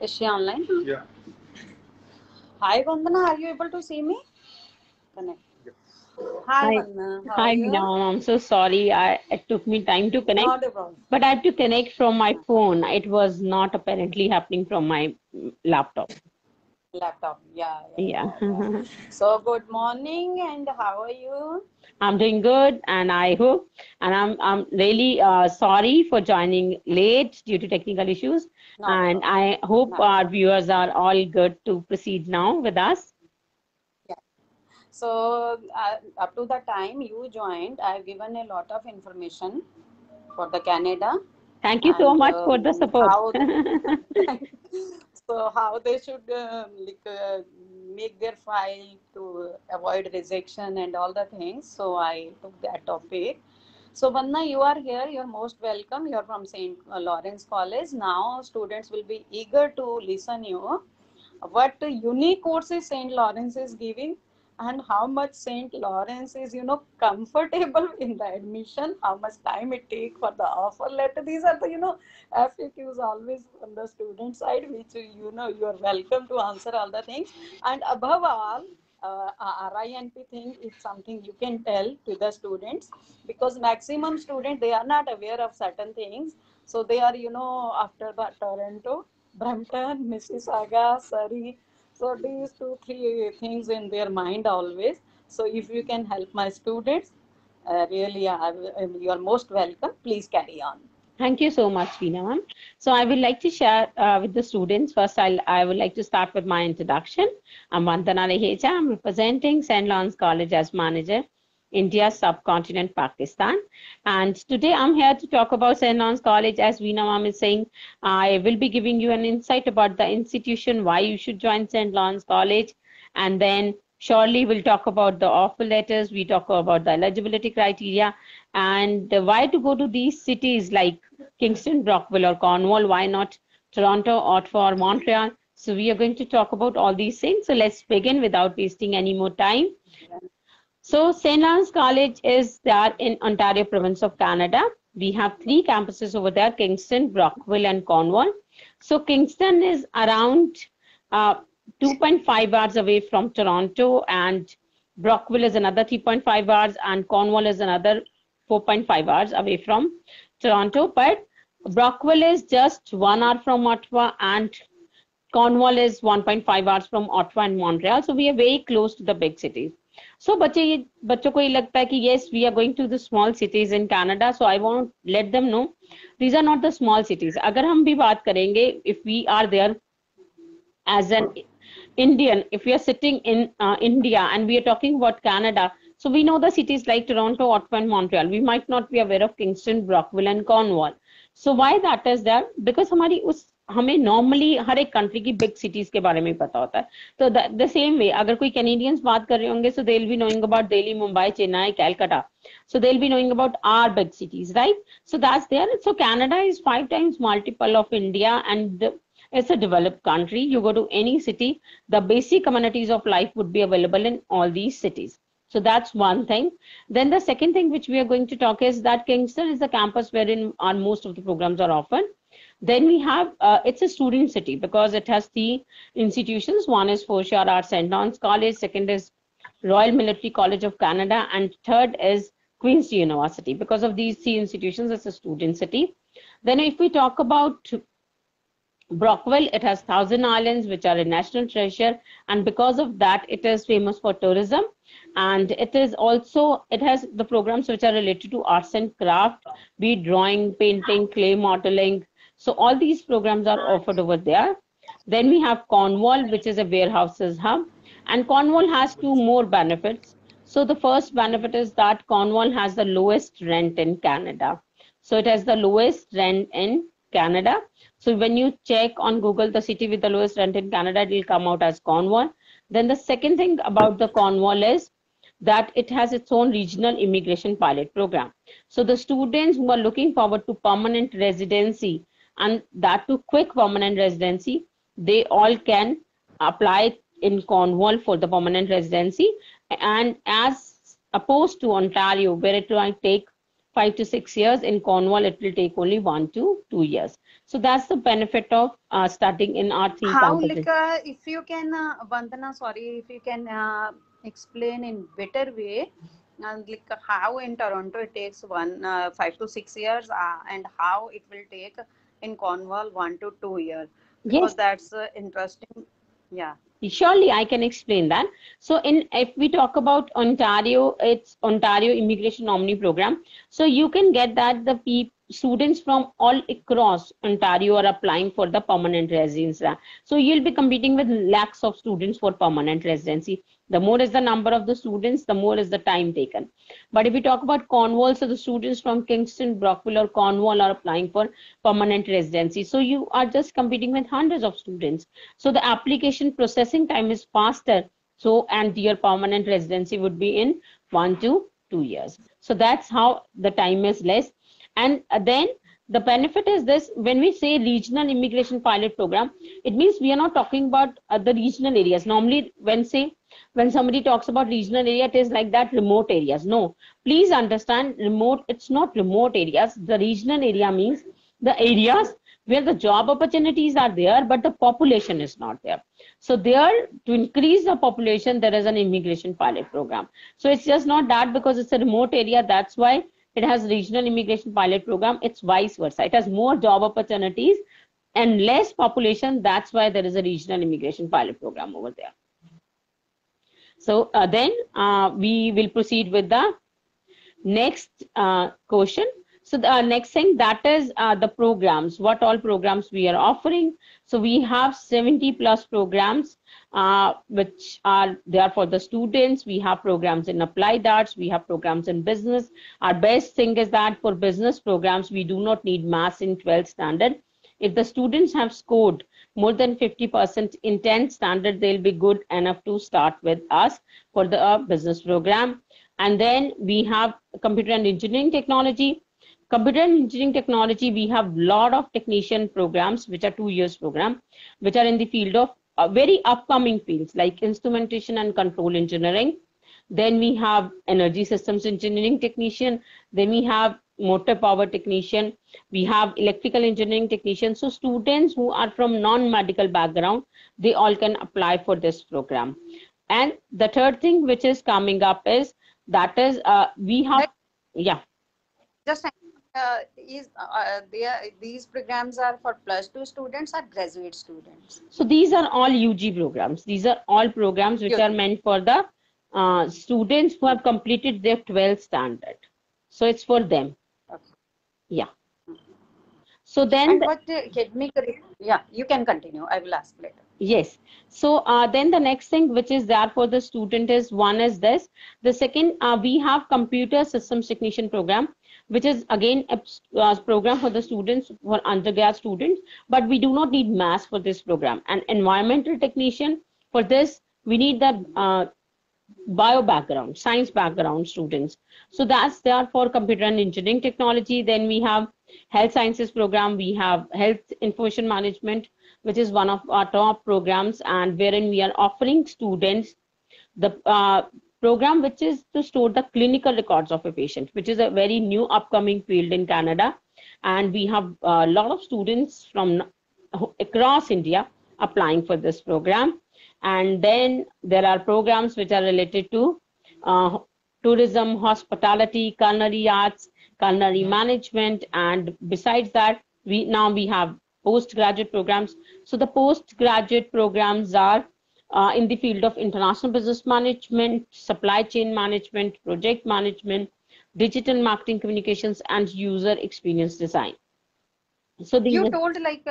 Is she online? Yeah. Hi, Vandana. Are you able to see me? Connect. Hi, Hi, Vandana. How are hi, you? Veena. I'm so sorry. It took me time to connect, Not a problem. but I had to connect from my phone. It was not apparently happening from my laptop. Laptop. Yeah, yeah, Yeah, yeah, yeah. So, good morning, and how are you? I'm doing good, and I hope, and I'm really sorry for joining late due to technical issues, Not a and problem. I hope Not a our problem. viewers are all good to proceed now with us. Yeah. So, up to the time you joined, I've given a lot of information for the Canada Thank you so and much for the support. how so how they should make their file to avoid rejection and all the things. So I took that topic. So Vanna, you are here. You're most welcome. You're from St. Lawrence College. Now students will be eager to listen you. What unique courses St. Lawrence is giving, and how much St. Lawrence is, comfortable in the admission, how much time it take for the offer letter. These are the, FAQs always on the student side, which, you are welcome to answer all the things. And above all, RINP thing is something you can tell to the students, because maximum student, they are not aware of certain things. So they are, after the Toronto, Brampton, Mississauga, Surrey. So these two, three things in their mind always. So if you can help my students, really, you are most welcome. Please carry on. Thank you so much, Veena ma'am. So I would like to share with the students. First, I would like to start with my introduction. I'm Vandana Reheja. I'm representing St. Lawrence College as manager, India, subcontinent, Pakistan. And today I'm here to talk about St. Lawrence College. As Veena ma'am is saying, I will be giving you an insight about the institution, why you should join St. Lawrence College, and then surely we'll talk about the offer letters. We talk about the eligibility criteria and why to go to these cities like Kingston, Brockville, or Cornwall. Why not Toronto, Ottawa, or Montreal? So we are going to talk about all these things. So let's begin without wasting any more time. So St. Lawrence College is there in Ontario province of Canada. We have three campuses over there: Kingston, Brockville, and Cornwall. So Kingston is around 2.5 hours away from Toronto, and Brockville is another 3.5 hours, and Cornwall is another 4.5 hours away from Toronto. But Brockville is just 1 hour from Ottawa, and Cornwall is 1.5 hours from Ottawa and Montreal. So we are very close to the big cities. So बच्चों को ये लगता है कि yes, we are going to the small cities in Canada. So I want to let them know these are not the small cities. अगर हम भी बात करेंगे, if we are there as an Indian, if we are sitting in India and we are talking about Canada, so we know the cities like Toronto, Ottawa, and Montreal. We might not be aware of Kingston, Brockville, and Cornwall. So why that is there? Because हमें normally हर एक country की big cities के बारे में पता होता है. तो द सेम वे अगर कोई कैनेडियंस बात कर रहे होंगे, so they will be knowing about Delhi, Mumbai, Chennai, Calcutta. So they'll be knowing about our big cities, right? So that's there. So Canada is 5 times multiple of India, and it's a developed country. You go to any city, the basic amenities of life would be available in all these cities. So that's one thing. Then the second thing which we are going to talk is that Kingston is the campus wherein most of the programs are offered. Then we have, it's a student city because it has three institutions. One is Foreshore Arts St. Lawrence College, second is Royal Military College of Canada, and third is Queen's University. Because of these three institutions, it's a student city. Then if we talk about Brockville, it has Thousand Islands, which are a national treasure, and because of that, it is famous for tourism. And it is also, it has the programs which are related to arts and craft, be it drawing, painting, clay modeling. So all these programs are offered over there. Then we have Cornwall, which is a warehouses hub, and Cornwall has two more benefits. So the first benefit is that Cornwall has the lowest rent in Canada. So it has the lowest rent in Canada. So when you check on Google the city with the lowest rent in Canada, it will come out as Cornwall. Then the second thing about the Cornwall is that it has its own regional immigration pilot program. So the students who are looking forward to permanent residency, and that to quick permanent residency, they all can apply in Cornwall for the permanent residency. And as opposed to Ontario, where it might take 5 to 6 years. In Cornwall, it will take only 1 to 2 years. So that's the benefit of studying in our 3 How, campuses. like, if you can, Vandana, sorry, if you can explain in better way, like how in Toronto it takes 5 to 6 years, and how it will take in Cornwall 1 to 2 years, because Yes. that's interesting. Yeah. Surely I can explain that. So if we talk about Ontario, it's Ontario Immigration Nominee Program. So you can get that the students from all across Ontario are applying for the permanent residence. So you'll be competing with lakhs of students for permanent residency. The more is the number of the students, the more is the time taken. But if we talk about Cornwall, so the students from Kingston, Brockville, or Cornwall are applying for permanent residency. So you are just competing with hundreds of students. So the application processing time is faster. So, and your permanent residency would be in 1 to 2 years. So that's how the time is less. And then the benefit is this: when we say regional immigration pilot program, it means we are not talking about the regional areas. Normally, when somebody talks about regional area, it is like that remote areas. No, please understand, remote, it's not remote areas. The regional area means the areas where the job opportunities are there, but the population is not there. So there, to increase the population, there is an immigration pilot program. So it's just not that because it's a remote area, that's why it has regional immigration pilot program. It's vice versa. It has more job opportunities and less population. That's why there is a regional immigration pilot program over there. So then we will proceed with the next question. So the next thing, that is the programs, what all programs we are offering. So we have 70 plus programs, which are there for the students. We have programs in applied arts, we have programs in business. Our best thing is that for business programs, we do not need maths in 12th standard. If the students have scored more than 50% in 10th standard, they'll be good enough to start with us for the business program. And then we have computer and engineering technology. Computer and engineering technology, we have a lot of technician programs, which are 2 years program, which are in the field of very upcoming fields like instrumentation and control engineering. Then we have energy systems engineering technician. Then we have motor power technician. We have electrical engineering technician. So students who are from non-medical background, they all can apply for this program. And the third thing which is coming up is that is we have, yeah. Just these programs are for +2 students or graduate students? So these are all UG programs. These are all programs which are meant for the students who have completed their 12th standard. So it's for them. Okay. Yeah. So then, and what academic, yeah, you can continue. I will ask later. Yes. So then the next thing which is there for the student is, one is this. The second, we have computer systems technician program, which is again a program for the students, for undergrad students, but we do not need maths for this program. And environmental technician, for this, we need the bio background, science background students. So that's there for computer and engineering technology. Then we have health sciences program. We have health information management, which is one of our top programs, and wherein we are offering students the program which is to store the clinical records of a patient, which is a very new upcoming field in Canada. And we have a lot of students from across India applying for this program. And then there are programs which are related to tourism, hospitality, culinary arts, culinary management, and besides that, we have postgraduate programs. So the postgraduate programs are in the field of international business management, supply chain management, project management, digital marketing communications, and user experience design. So you told, like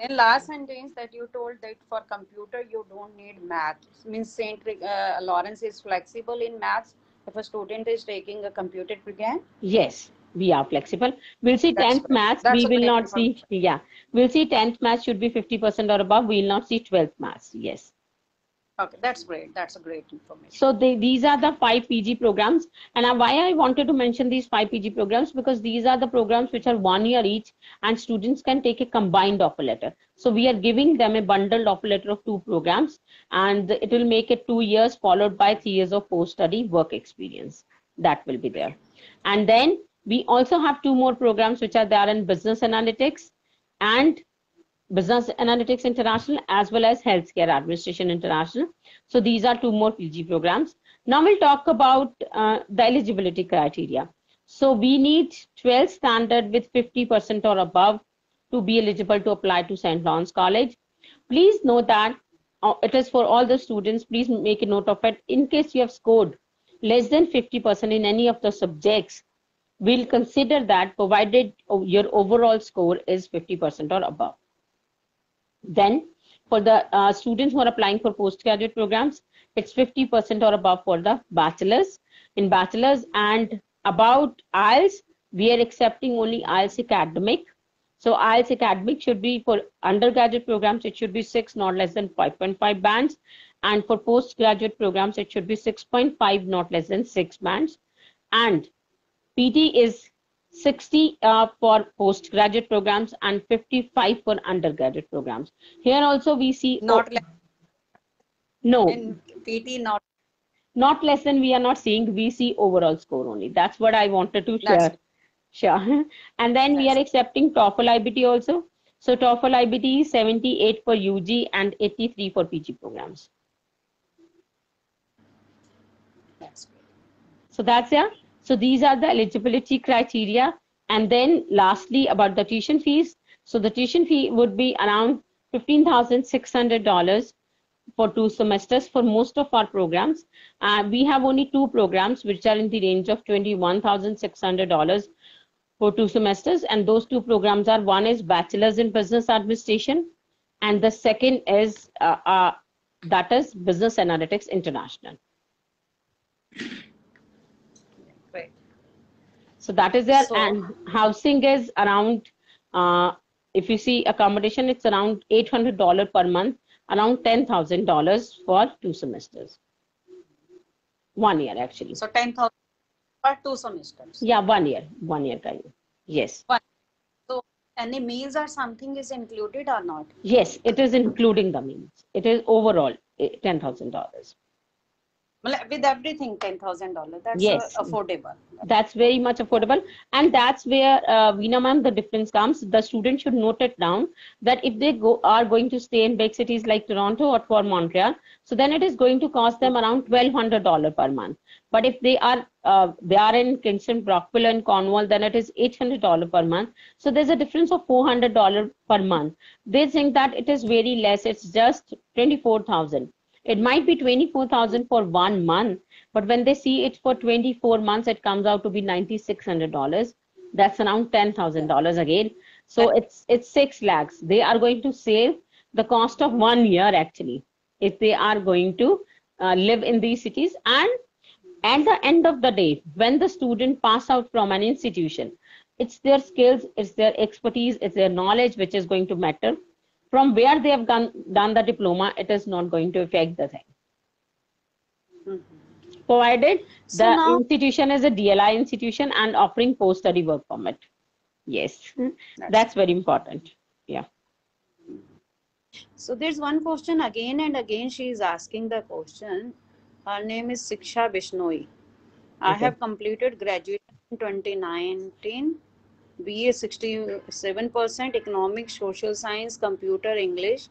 in last sentence, that you told that for computer you don't need math. Means St. Lawrence is flexible in maths if a student is taking a computer program? Yes, we are flexible. We'll see 10th maths. That's We will not see, we'll see 10th maths should be 50% or above. We will not see 12th maths. Yes. Okay, that's great. That's a great information. So these are the 5 PG programs. And why I wanted to mention these 5 PG programs, because these are the programs which are 1 year each, and students can take a combined offer letter. So we are giving them a bundled offer letter of 2 programs, and it will make it 2 years followed by 3 years of post-study work experience. That will be there. And then We also have 2 more programs which are there in Business Analytics and Business Analytics International, as well as Healthcare Administration International. So these are 2 more PG programs. Now we'll talk about the eligibility criteria. So we need 12 standard with 50% or above to be eligible to apply to St. Lawrence College. Please note that it is for all the students. Please make a note of it. In case you have scored less than 50% in any of the subjects, we'll consider that provided your overall score is 50% or above. Then for the students who are applying for postgraduate programs, it's 50% or above for the bachelor's. In bachelor's and about IELTS, we are accepting only IELTS academic. So IELTS academic should be for undergraduate programs, it should be 6, not less than 5.5 bands. And for postgraduate programs, it should be 6.5, not less than 6 bands. And PT is 60 for postgraduate programs and 55 for undergraduate programs. Here also we see Not less. No. In PT, Not less than we are not seeing. We see overall score only. That's what I wanted to share. Sure. And then we are accepting TOEFL IBT also. So TOEFL IBT is 78 for UG and 83 for PG programs. So that's yeah. So these are the eligibility criteria. And then lastly about the tuition fees. So the tuition fee would be around $15,600 for 2 semesters for most of our programs. We have only 2 programs which are in the range of $21,600 for 2 semesters. And those 2 programs are, one is Bachelor's in Business Administration and the second is that is Business Analytics International. Great. So that is there. And housing is around, if you see accommodation, it's around $800 per month, around $10,000 for 2 semesters. 1 year actually. So 10,000 for 2 semesters. Yeah, 1 year kind of. Yes. So any meals or something is included or not? Yes, it is including the meals. It is overall $10,000. With everything, $10,000. That's yes, affordable. That's very much affordable. And that's where, Veena ma'am, the difference comes. The student should note it down that if they are going to stay in big cities like Toronto or for Montreal, so then it is going to cost them around $1,200 per month. But if they are in Kingston, Brockville and Cornwall, then it is $800 per month. So there's a difference of $400 per month. They think that it is very less. It's just $24,000. It might be $24,000 for 1 month, but when they see it for 24 months, it comes out to be $9,600. That's around $10,000 again. So it's 6 lakhs. They are going to save the cost of 1 year actually, if they are going to live in these cities. And at the end of the day, when the student pass out from an institution, it's their skills, it's their expertise, it's their knowledge which is going to matter. From where they have done the diploma, it is not going to affect the thing. Provided the institution is a DLI institution and offering post-study work permit. Yes, that's very important. Yeah. So there's one question again and again. She is asking the question. Her name is Siksha Bishnoi. I have completed graduation in 2019. BA 67%, Economics, Social Science, Computer, English.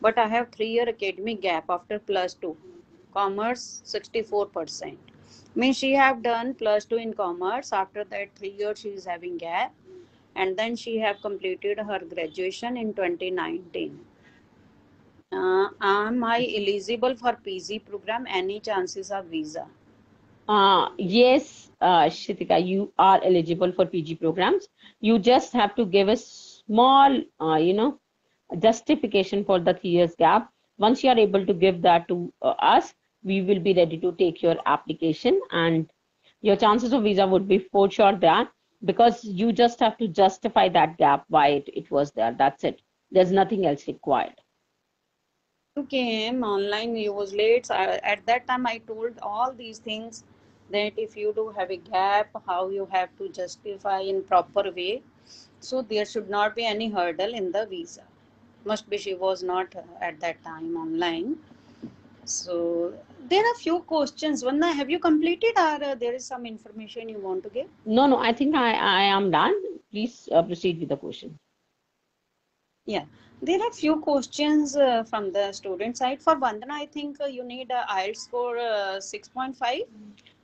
But I have 3-year academic gap after +2. Commerce 64%. Means she have done +2 in commerce. After that 3 years she is having gap. And then she have completed her graduation in 2019. Am I eligible for PG program? Any chances of visa? Yes, Shitika, you are eligible for PG programs. You just have to give a small, justification for the 3 years gap. Once you are able to give that to us, we will be ready to take your application, and your chances of visa would be for sure there, because you just have to justify that gap, why it was there. That's it. There's nothing else required. You came online, you was late. At that time, I told all these things, that if you do have a gap, how you have to justify in proper way. So there should not be any hurdle in the visa. Must be she was not at that time online. So There are few questions. Vanna, have you completed, or there is some information you want to give? No, I think I am done. Please proceed with the question. Yeah, there are few questions from the student side. For Vandana, I think you need IELTS score 6.5.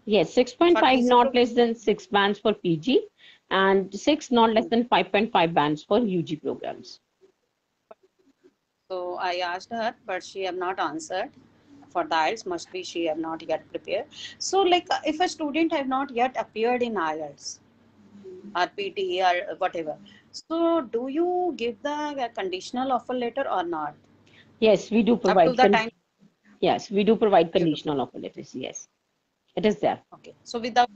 Yes, For 6.5 PG not program. less than 6 bands for PG and 6 not less than 5.5 bands for UG programs. So I asked her, but she have not answered. For the IELTS, must be she have not yet prepared. So like if a student have not yet appeared in IELTS or PT or whatever, so do you give the conditional offer letter or not? Yes, we do Up to provide. the time Yes, we do provide you do. conditional offer letters. Yes, it is there. Okay. So without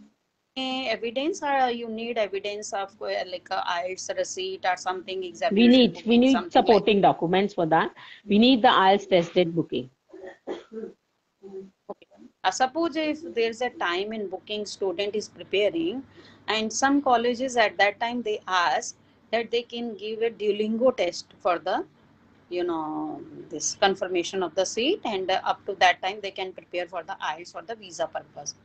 any evidence, or you need evidence of like a IELTS receipt or something, examination We booking, need something like. supporting documents for that. We need the IELTS tested booking. Okay. Suppose if there's a time in booking, student is preparing, and some colleges at that time they ask that they can give a Duolingo test for the, this confirmation of the seat, and up to that time they can prepare for the IELTS for the visa purpose.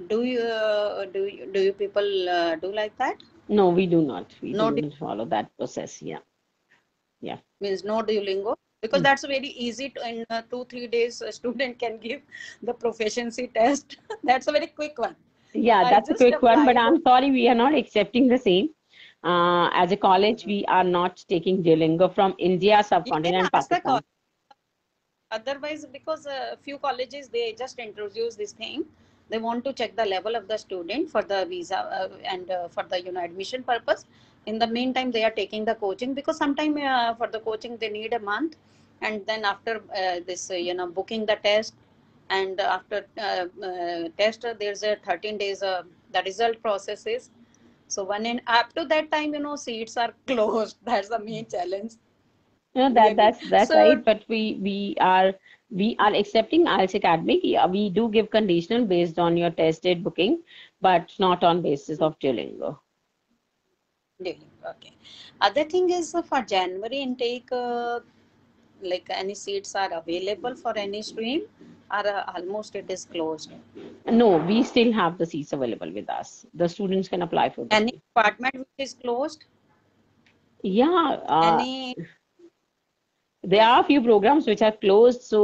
Do you people do like that? No, we do not. We No, don't follow that process. Yeah. means no Duolingo, because that's very easy to in 2-3 days a student can give the proficiency test. That's a very quick one. Yeah, I that's a just quick one, but applied. I'm sorry, we are not accepting the same. As a college, we are not taking Duolingo from India, You can subcontinent, ask the Pakistan. college. Otherwise, because a few colleges they just introduce this thing, they want to check the level of the student for the visa and for the admission purpose. In the meantime, they are taking the coaching, because sometime for the coaching they need a month, and then after this booking the test, and after test there's a 13 days the result process is. So when in up to that time seats are closed. That's the main challenge, You know that really. that's So right. But we are accepting IELTS Academy. Yeah, we do give conditional based on your test date booking, but not on basis of Duolingo. daily, okay. Other thing is for January intake, like any seats are available for any stream, or almost it is closed. No, we still have the seats available with us. The students can apply for the Any same. department which is closed, Yeah, any, there yeah. are a few programs which are closed, so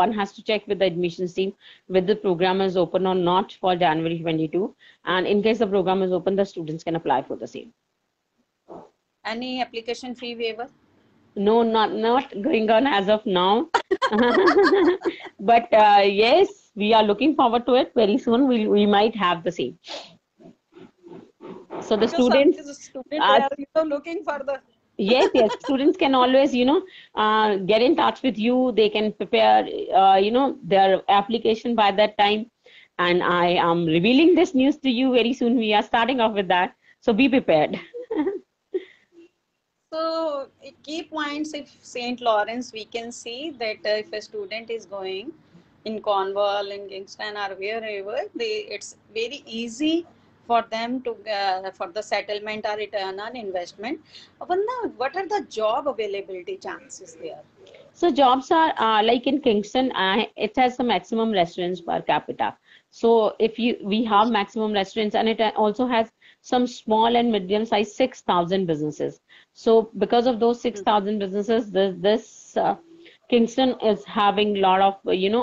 one has to check with the admissions team whether the program is open or not for January 22. And in case the program is open, the students can apply for the same. Any application fee waiver? No, not going on as of now. But yes, we are looking forward to it. Very soon we might have the same. So the Because some students, students they uh, are looking for the. yes, students can always, get in touch with you. They can prepare, their application by that time. And I am revealing this news to you very soon. We are starting off with that. So be prepared. So key points, if St. Lawrence, we can see that if a student is going in Cornwall, in Kingston, or wherever, it's very easy for them to for the settlement or return on investment. Vanna, what are the job availability chances there? So jobs are like in Kingston, it has the maximum restaurants per capita. So if we have maximum restaurants, and it also has some small and medium sized 6,000 businesses. So because of those 6,000 businesses, this Kingston is having a lot of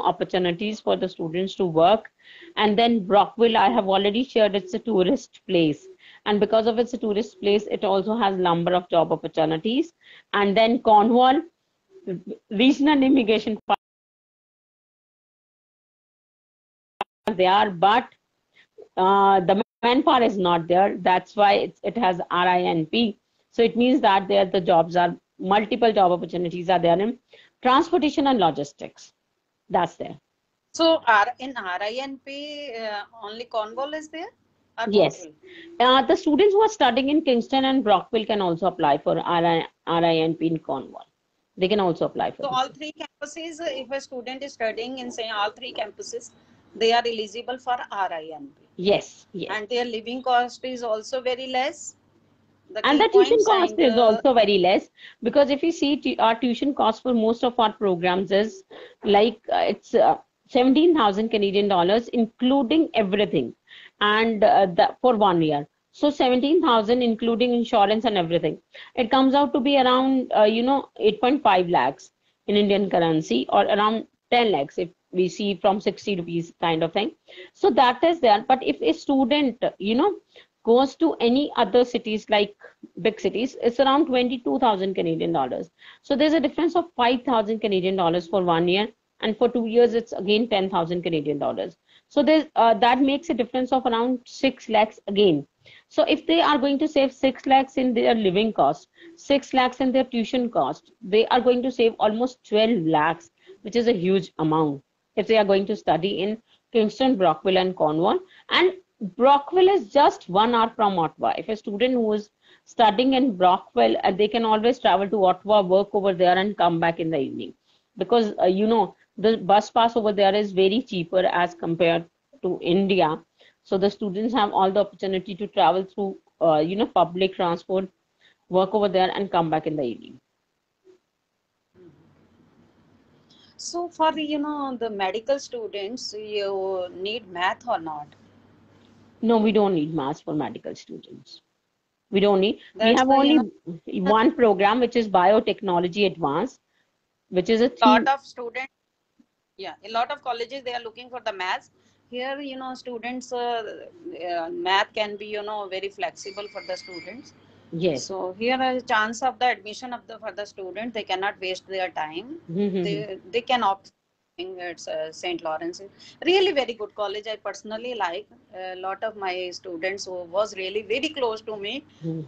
opportunities for the students to work. And then Brockville, I have already shared, it's a tourist place. And because of it's a tourist place, it also has number of job opportunities. And then Cornwall, regional immigration are there, but the manpower is not there. That's why it has RINP. So it means that there the jobs are multiple job opportunities are there in transportation and logistics. That's there. So in RINP, only Cornwall is there, or Yes. Brockville? The students who are studying in Kingston and Brockville can also apply for RINP in Cornwall. They can also apply for So the all same. three campuses, if a student is studying in say all three campuses, they are eligible for RINP. Yes, yes. And their living cost is also very less. The And key the tuition points cost and is also very less, because if you see our tuition cost for most of our programs is like it's 17,000 Canadian dollars, including everything, and for 1 year. So 17,000 including insurance and everything. It comes out to be around 8.5 lakhs in Indian currency, or around 10 lakhs if we see from 60 rupees kind of thing. So that is there. But if a student goes to any other cities like big cities, it's around 22,000 Canadian dollars. So there's a difference of 5,000 Canadian dollars for 1 year, and for 2 years it's again 10,000 Canadian dollars. So there's that makes a difference of around 6 lakhs again. So if they are going to save 6 lakhs in their living cost, 6 lakhs in their tuition cost, they are going to save almost 12 lakhs, which is a huge amount if they are going to study in Kingston, Brockville, and Cornwall. And Brockville is just 1 hour from Ottawa. If a student who is studying in Brockville, they can always travel to Ottawa, work over there, and come back in the evening, because the bus pass over there is very cheaper as compared to India. So the students have all the opportunity to travel through public transport, work over there, and come back in the evening. So for the medical students, you need math or not? No, we don't need maths for medical students. We don't need. That's we have why, only one program, which is Biotechnology Advanced, which is a lot of students. Yeah, a lot of colleges, they are looking for the maths. Here, students, math can be, very flexible for the students. Yes. So here a chance of the admission for the student, they cannot waste their time. They can opt. It's St. Lawrence. Really very good college. I personally like a lot of my students who was really very close to me,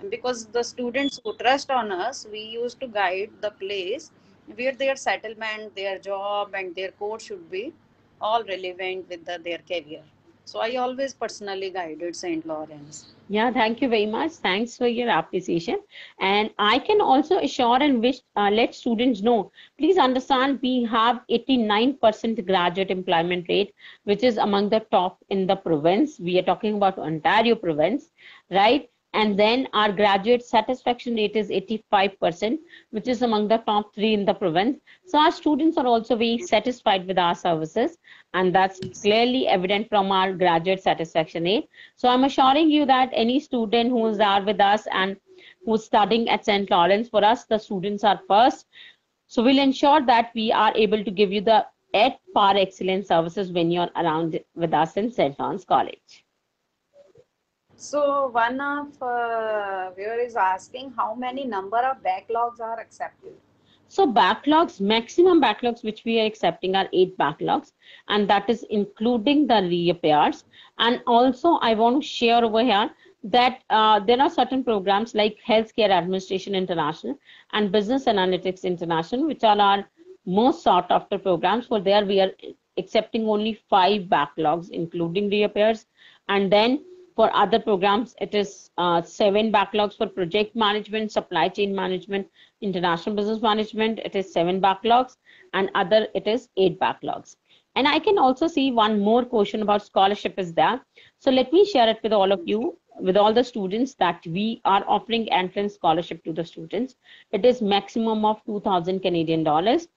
because the students who trust on us, we used to guide the place where their settlement, their job, and their course should be all relevant with their career. So I always personally guided St. Lawrence. Yeah, thank you very much. Thanks for your appreciation. And I can also assure and let students know, please understand, we have 89% graduate employment rate, which is among the top in the province. We are talking about Ontario province, right? And then our graduate satisfaction rate is 85%, which is among the top 3 in the province. So our students are also very satisfied with our services, and that's clearly evident from our graduate satisfaction rate. So I'm assuring you that any student who is there with us and who's studying at St. Lawrence, for us, the students are first. So we'll ensure that we are able to give you the at par excellent services when you're around with us in St. Lawrence College. So one of viewer is asking how many number of backlogs are accepted. So backlogs, maximum backlogs which we are accepting are 8 backlogs, and that is including the reappears. And also I want to share over here that there are certain programs like Healthcare Administration International and Business Analytics International, which are our most sought after programs. For there we are accepting only 5 backlogs, including reappears. And then for other programs, it is 7 backlogs for project management, supply chain management, international business management. It is 7 backlogs, and other it is 8 backlogs. And I can also see one more question about scholarship is there. So let me share it with all of you, with all the students, that we are offering entrance scholarship to the students. It is maximum of 2,000 Canadian dollars.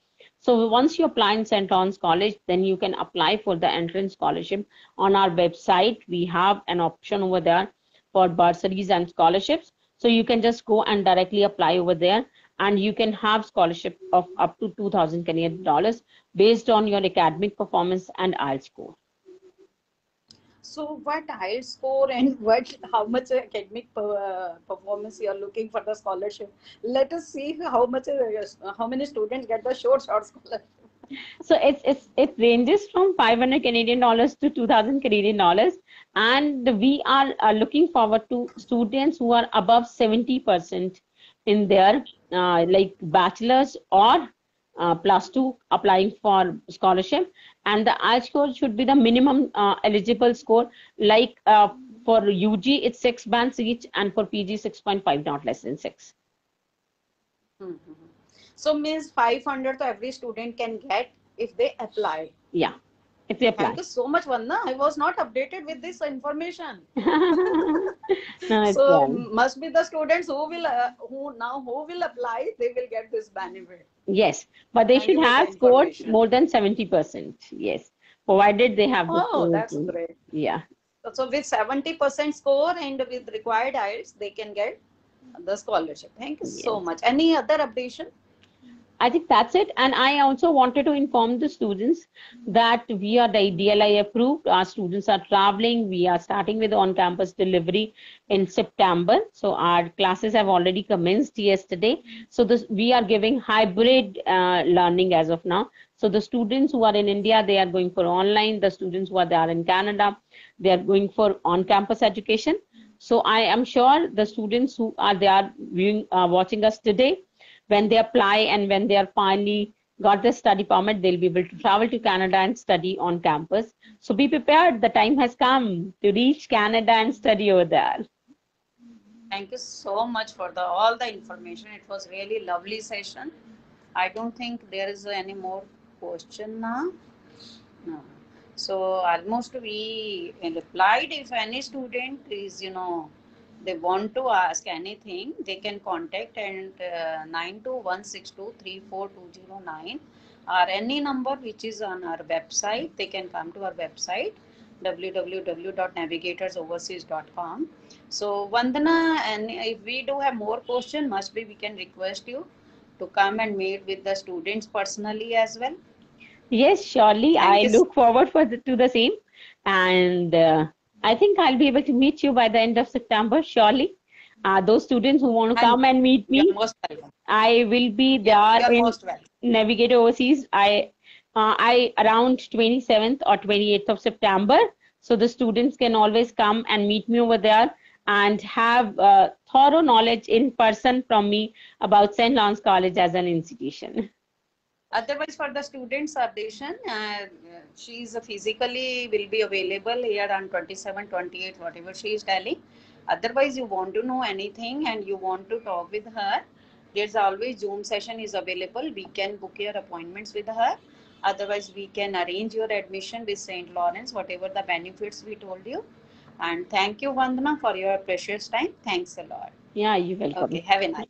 So once you apply in St. Lawrence College, then you can apply for the entrance scholarship on our website. We have an option over there for bursaries and scholarships. So you can just go and directly apply over there, and you can have scholarship of up to 2,000 Canadian dollars based on your academic performance and IELTS score. So what IELTS score and how much academic performance you are looking for the scholarship? Let us see how many students get the short scholarship. So it ranges from 500 Canadian dollars to 2,000 Canadian dollars, and we are looking forward to students who are above 70% in their like bachelor's or +2 applying for scholarship, and the IELTS score should be the minimum eligible score. Like for UG, it's 6 bands each, and for PG 6.5, not less than 6. So means 500 to every student can get if they apply. Yeah, if they apply. Thank you so much, Vanna. I was not updated with this information. No, so must be the students who will apply, they will get this benefit. Yes, but they should have scored more than 70%. Yes, provided they have the Oh, scores. that's great. Yeah. So with 70% score and with required IELTS, they can get the scholarship. Thank you so Yes. much. Any other updation? I think that's it. And I also wanted to inform the students that we are the DLI approved. Our students are traveling. We are starting with on-campus delivery in September. So our classes have already commenced yesterday. So we are giving hybrid learning as of now. So the students who are in India, they are going for online. The students who are there in Canada, they are going for on-campus education. So I am sure the students who are there viewing, watching us today, when they apply and when they are finally got the study permit, they'll be able to travel to Canada and study on campus. So be prepared. The time has come to reach Canada and study over there. Thank you so much for all the information. It was really lovely session. I don't think there is any more question now. No. So almost we replied. If any student is, they want to ask anything, they can contact and 9216234209 or any number which is on our website. They can come to our website www.navigatorsoverseas.com. So Vandana, and if we do have more question, must be we can request you to come and meet with the students personally as well. Yes, surely. Thank I you. look forward to the same. And I think I'll be able to meet you by the end of September, surely. Those students who want to come and meet You're me, most welcome. I will be Yeah, there you're in most welcome. Navigate Overseas. I around 27th or 28th of September. So the students can always come and meet me over there and have thorough knowledge in person from me about St. Lawrence College as an institution. Otherwise, for the students addition, she is physically will be available here on 27, 28, whatever she is telling. Otherwise, you want to know anything and you want to talk with her, there's always Zoom session is available. We can book your appointments with her. Otherwise, we can arrange your admission with St. Lawrence, whatever the benefits we told you. And thank you, Vandana, for your precious time. Thanks a lot. Yeah, you're welcome. Okay, have a nice